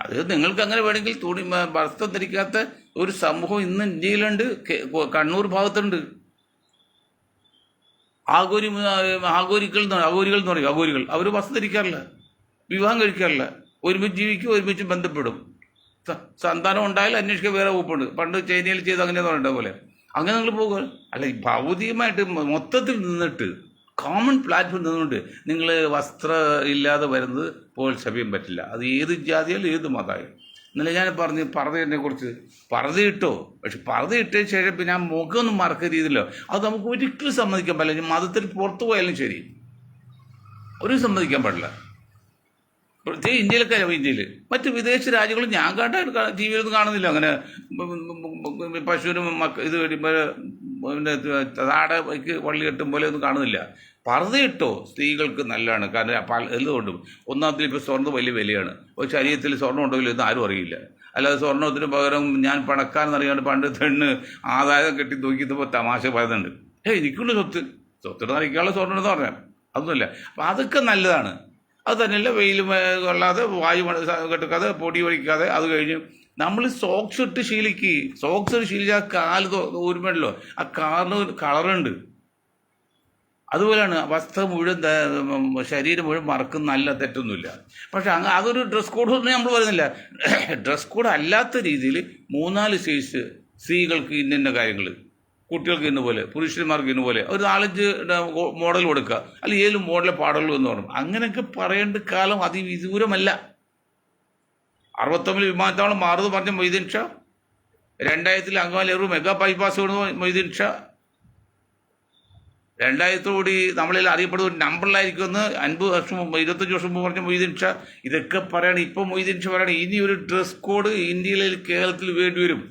അത് നിങ്ങൾക്ക് അങ്ങനെ വേണമെങ്കിൽ വസ്ത്രം ധരിക്കാത്ത ഒരു സമൂഹം ഇന്ന് ഇന്ത്യയിലുണ്ട്, കണ്ണൂർ ഭാഗത്തുണ്ട്. അഘോരികൾ എന്ന് പറയും, അഘോരികൾ. അവർ വസ്ത്രം ധരിക്കാറില്ല, വിവാഹം കഴിക്കാറില്ല, ഒരുമിച്ച് ജീവിക്കും, ഒരുമിച്ച് ബന്ധപ്പെടും. സന്താനം ഉണ്ടായാലും അന്വേഷിക്കാൻ വേറെ വകുപ്പുണ്ട്. പണ്ട് ചൈനയിൽ ചെയ്ത് അങ്ങനെ പോലെ അങ്ങനെ നിങ്ങൾ പോകുക. അല്ല, ഭൗതികമായിട്ട് മൊത്തത്തിൽ നിന്നിട്ട് കോമൺ പ്ലാറ്റ്ഫോം നിന്നുകൊണ്ട് നിങ്ങൾ വസ്ത്രം ഇല്ലാതെ വരുന്നത് പ്രോത്സാഹിപ്പിക്കാൻ പറ്റില്ല. അത് ഏത് ജാതിയാലും ഏത് മതമായാലും. ഇന്നലെ ഞാൻ പറഞ്ഞു പർദ്ദയെ കുറിച്ച്. പർദ്ദയിട്ടോ, പക്ഷെ പർദ്ദയിട്ടതിന് ശേഷം പിന്നെ ആ മുഖമൊന്നും മറക്കുന്ന രീതിയിലോ അത് നമുക്ക് ഒരിക്കലും സമ്മതിക്കാൻ പാടില്ല. മതത്തിൽ പുറത്തു പോയാലും ശരി ഒരു സമ്മതിക്കാൻ പാടില്ല. പ്രത്യേകിച്ച് ഇന്ത്യയിലൊക്കെ. ഇന്ത്യയിൽ മറ്റ് വിദേശ രാജ്യങ്ങളും ഞാൻ ജീവിതം കാണുന്നില്ല അങ്ങനെ പശുവിനും ഇത് പിന്നെ താടയ്ക്ക് വള്ളി കെട്ടും പോലെ ഒന്നും കാണുന്നില്ല. പർദ്ദയിട്ടോ സ്ത്രീകൾക്ക് നല്ലതാണ്. കാരണം എന്തുകൊണ്ടും ഒന്നാമത്തിൽ ഇപ്പോൾ സ്വർണ്ണം വലിയ വിലയാണ്. ഒരു ശരീരത്തിൽ സ്വർണ്ണം ഉണ്ടെങ്കിലും ഇതൊന്നും ആരും അറിയില്ല. അല്ലാതെ സ്വർണ്ണത്തിന് പകരം ഞാൻ പണക്കാരെന്നറിയാണ്ട് പണ്ട് തെണ്ണ് ആദായം കെട്ടി തൂക്കിയപ്പോൾ തമാശ പറയുന്നുണ്ട്. എനിക്കുണ്ട് സ്വത്തിന് നിറയ്ക്കാനുള്ള സ്വർണ്ണം എന്ന് പറഞ്ഞാൽ അതൊന്നുമില്ല. അപ്പം അതൊക്കെ നല്ലതാണ്. അത് തന്നെയല്ല, വെയിൽ കൊള്ളാതെ, വായു കെട്ടുക്കാതെ, പൊടി ഒഴിക്കാതെ. അത് കഴിഞ്ഞ് നമ്മൾ സോക്സ് ഇട്ട് ശീലിക്ക്. സോക്സ് ഇട്ട് ശീലിച്ചാൽ കാല് ഊരുമ്പോഴല്ലോ ആ കാറിന് കളറുണ്ട്. അതുപോലെയാണ് വസ്ത്രം മുഴുവൻ ശരീരം മുഴുവൻ മറക്കുന്ന നല്ല തെറ്റൊന്നുമില്ല. പക്ഷെ അതൊരു ഡ്രസ് കോഡൊന്നും നമ്മൾ പറയുന്നില്ല. ഡ്രസ് കോഡ് അല്ലാത്ത രീതിയിൽ 3-4 സൈസ് സ്ത്രീകൾക്ക് ഇന്ന കാര്യങ്ങൾ, കുട്ടികൾക്ക് ഇന്ന പോലെ, പുരുഷന്മാർക്ക് ഇന്ന പോലെ ഒരു 4-5 മോഡൽ കൊടുക്കുക. അല്ലെങ്കിൽ ഏതെങ്കിലും മോഡലെ പാടുള്ളൂ എന്ന് പറഞ്ഞു. അങ്ങനെയൊക്കെ പറയേണ്ട കാലം അതിവിദൂരമല്ല. 69 വിമാനത്താവളം മാറുന്നത് പറഞ്ഞ മൊയ്തീൻ ഷാ, 2000 അങ്കമാലി മെഗാ ബൈപ്പാസ് മൊയ്തീൻ ഷാ, 2000 നമ്മളിൽ അറിയപ്പെടുന്ന ഒരു നമ്പറിലായിരിക്കുമെന്ന് 50 വർഷം മുമ്പ് 25 വർഷം മുമ്പ് പറഞ്ഞ മൊയ്തീൻ ഷാ ഇതൊക്കെ പറയണം. ഇപ്പം മൊയ്തീൻ ഷാ പറയണം ഇനി ഒരു ഡ്രസ് കോഡ് ഇന്ത്യയിൽ കേരളത്തിൽ വേണ്ടി വരും.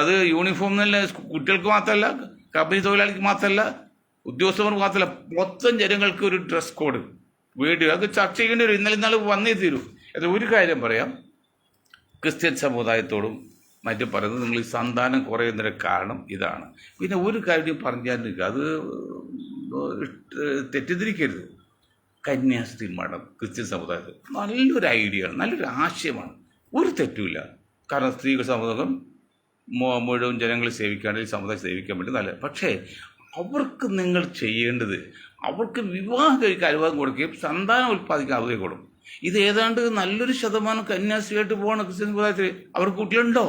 അത് യൂണിഫോം എന്നല്ല, കുട്ടികൾക്ക് മാത്രമല്ല, കമ്പനി തൊഴിലാളിക്ക് മാത്രമല്ല, ഉദ്യോഗസ്ഥർക്ക് മാത്രമല്ല, മൊത്തം ജനങ്ങൾക്ക് ഒരു ഡ്രസ് കോഡ് വേണ്ടി വരും. അത് ചർച്ച ചെയ്യേണ്ടി വരും. ഇന്നാൾ വന്നേ തീരൂ. അത് ഒരു കാര്യം പറയാം, ക്രിസ്ത്യൻ സമുദായത്തോടും മറ്റും പറയുന്നത് നിങ്ങൾ ഈ സന്താനം കുറയുന്നതിന് കാരണം ഇതാണ്. പിന്നെ ഒരു കാര്യം പറഞ്ഞാൽ അത് തെറ്റിദ്ധരിക്കരുത്. കന്യാസ്ത്രീ മഠം ക്രിസ്ത്യൻ സമുദായത്തിൽ നല്ലൊരു ഐഡിയയാണ്, നല്ലൊരു ആശയമാണ്, ഒരു തെറ്റുമില്ല. കാരണം സ്ത്രീകൾ സമൂഹം മുഴുവൻ ജനങ്ങളെ സേവിക്കാൻ, ഈ സമുദായം സേവിക്കാൻ വേണ്ടി നല്ല. പക്ഷേ അവർക്ക് നിങ്ങൾ ചെയ്യേണ്ടത് അവർക്ക് വിവാഹം കഴിക്കാൻ അനുവാദം കൊടുക്കുകയും സന്താനം ഉൽപ്പാദിക്കാൻ അനുവാദം കൊടുക്കും. ഇത് ഏതാണ്ട് നല്ലൊരു ശതമാനം കന്യാസ്ത്രീയായിട്ട് പോകണം ക്രിസ്ത്യൻ സമുദായത്തിൽ. അവർക്ക് കുട്ടികളുണ്ടോ?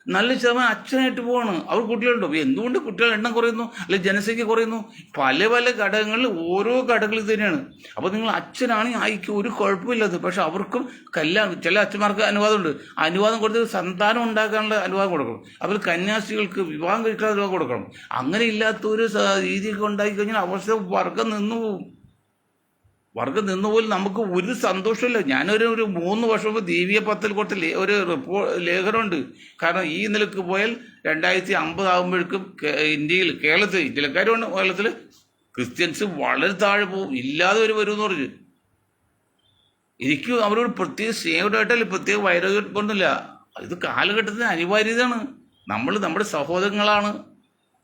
നല്ല ശതമാനം അച്ഛനായിട്ട് പോവാണ്. അവർ കുട്ടികളുണ്ടോ? എന്തുകൊണ്ട് കുട്ടികളുടെ എണ്ണം കുറയുന്നു, അല്ലെങ്കിൽ ജനസംഖ്യ കുറയുന്നു? പല പല ഘടകങ്ങളിൽ ഓരോ ഘടകങ്ങൾ ഇത് തന്നെയാണ്. അപ്പോൾ നിങ്ങൾ അച്ഛനാണെങ്കിൽ ആയിക്കും, ഒരു കുഴപ്പമില്ലത്. പക്ഷെ അവർക്കും കല്യാണം, ചില അച്ഛന്മാർക്ക് അനുവാദമുണ്ട്, അനുവാദം കൊടുത്ത് സന്താനം ഉണ്ടാക്കാനുള്ള അനുവാദം കൊടുക്കണം. അവർ കന്യാസ്ത്രീകൾക്ക് വിവാഹം കഴിക്കാനുള്ള അനുവാദം കൊടുക്കണം. അങ്ങനെ ഇല്ലാത്തൊരു രീതിയൊക്കെ ഉണ്ടാക്കി കഴിഞ്ഞാൽ അവസ്ഥ വർഗം നിന്നു പോകും. വർഗം നിന്നുപോലും നമുക്ക് ഒരു സന്തോഷമില്ല. ഞാനൊരു 3 വർഷം മുമ്പ് ദീപിക പത്രത്തിൽ കൊടുത്ത ഒരു ലേഖനമുണ്ട്. കാരണം ഈ നിലക്ക് പോയാൽ 2050 ആകുമ്പോഴേക്കും ഇന്ത്യയിൽ, കേരളത്തിൽ കേരളത്തിൽ ക്രിസ്ത്യൻസ് വളരെ താഴെ പോകും, ഇല്ലാതെ വരുമെന്ന് പറഞ്ഞു. എനിക്ക് അവരോട് പ്രത്യേക സ്നേഹമായിട്ടല്ല, പ്രത്യേക വൈരാഗ്യമൊന്നുമില്ല. ഇത് കാലഘട്ടത്തിന് അനിവാര്യതയാണ്. നമ്മുടെ സഹോദരങ്ങളാണ്.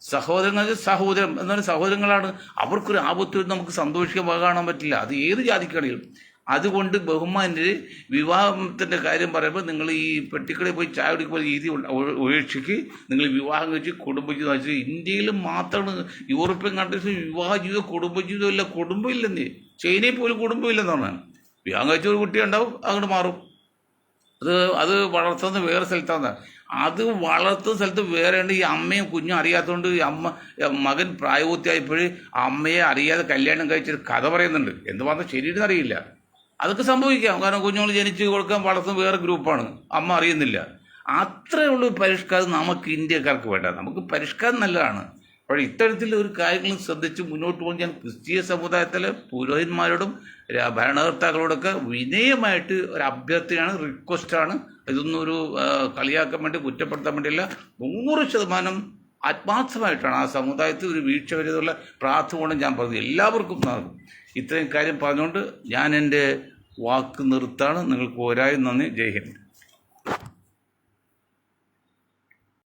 സഹോദരങ്ങൾക്ക് സഹോദരം എന്നാണ്, സഹോദരങ്ങളാണ്. അവർക്കൊരു ആപത്ത് നമുക്ക് സന്തോഷിക്കാൻ കാണാൻ പറ്റില്ല. അത് ഏത് ജാതിക്കാണെങ്കിലും. അതുകൊണ്ട് ബഹുമാനര് വിവാഹത്തിൻ്റെ കാര്യം പറയുമ്പോൾ നിങ്ങൾ ഈ പെട്ടിക്കടയിൽ പോയി ചായ കുടിക്കുന്ന രീതി ഉപേക്ഷിക്ക്. നിങ്ങൾ വിവാഹം കഴിച്ച് കുടുംബജീവിതം വെച്ചാൽ ഇന്ത്യയിൽ മാത്രമാണ്, യൂറോപ്യൻ കൺട്രീസിൽ വിവാഹ ജീവിതം കുടുംബജീവിതം ഇല്ല, കുടുംബമില്ലെന്നേ. ചൈനയിൽ പോലും കുടുംബമില്ലെന്നാണ്. വിവാഹം കഴിച്ച ഒരു കുട്ടി ഉണ്ടാവും, അങ്ങോട്ട് മാറും. അത് വളർത്തുന്നത് വേറെ സ്ഥലത്താണ്. അത് വളർത്തുന്ന സ്ഥലത്ത് വേറെ ഉണ്ട്. ഈ അമ്മയും കുഞ്ഞും അറിയാത്തതുകൊണ്ട് മകൻ പ്രായപൂർത്തിയായപ്പോഴേ അമ്മയെ അറിയാതെ കല്യാണം കഴിച്ചൊരു കഥ പറയുന്നുണ്ട്. എന്തുമാത്രം ശരിയെന്ന് അറിയില്ല. അതൊക്കെ സംഭവിക്കാം. കാരണം കുഞ്ഞുങ്ങൾ ജനിച്ച് കൊടുക്കാൻ വളർത്തുന്ന വേറെ ഗ്രൂപ്പാണ്, അമ്മ അറിയുന്നില്ല. അത്രയുള്ള പരിഷ്കാരം നമുക്ക് ഇന്ത്യക്കാർക്ക് വേണ്ട. നമുക്ക് പരിഷ്കാരം നല്ലതാണ്. അപ്പോൾ ഇത്തരത്തിൽ ഒരു കാര്യങ്ങളും ശ്രദ്ധിച്ച് മുന്നോട്ട് പോകുന്ന ഞാൻ ക്രിസ്തീയ സമുദായത്തിലെ പുരോഹിതന്മാരോടും ഭരണകർത്താക്കളോടൊക്കെ വിനയമായിട്ട് ഒരു അഭ്യർത്ഥനയാണ്, റിക്വസ്റ്റാണ്. ഇതൊന്നും ഒരു കളിയാക്കാൻ വേണ്ടി, കുറ്റപ്പെടുത്താൻ വേണ്ടിയല്ല. 100% ആത്മാർത്ഥമായിട്ടാണ് ആ സമുദായത്തിൽ ഒരു വീഴ്ച വരുന്നുള്ള പ്രാർത്ഥന ഞാൻ പറഞ്ഞത്. എല്ലാവർക്കും നടക്കും. ഇത്രയും കാര്യം പറഞ്ഞുകൊണ്ട് ഞാൻ എൻ്റെ വാക്ക് നിർത്താണ്. നിങ്ങൾക്ക് ഒരായും നന്ദി. ജയ് ഹിന്ദ്.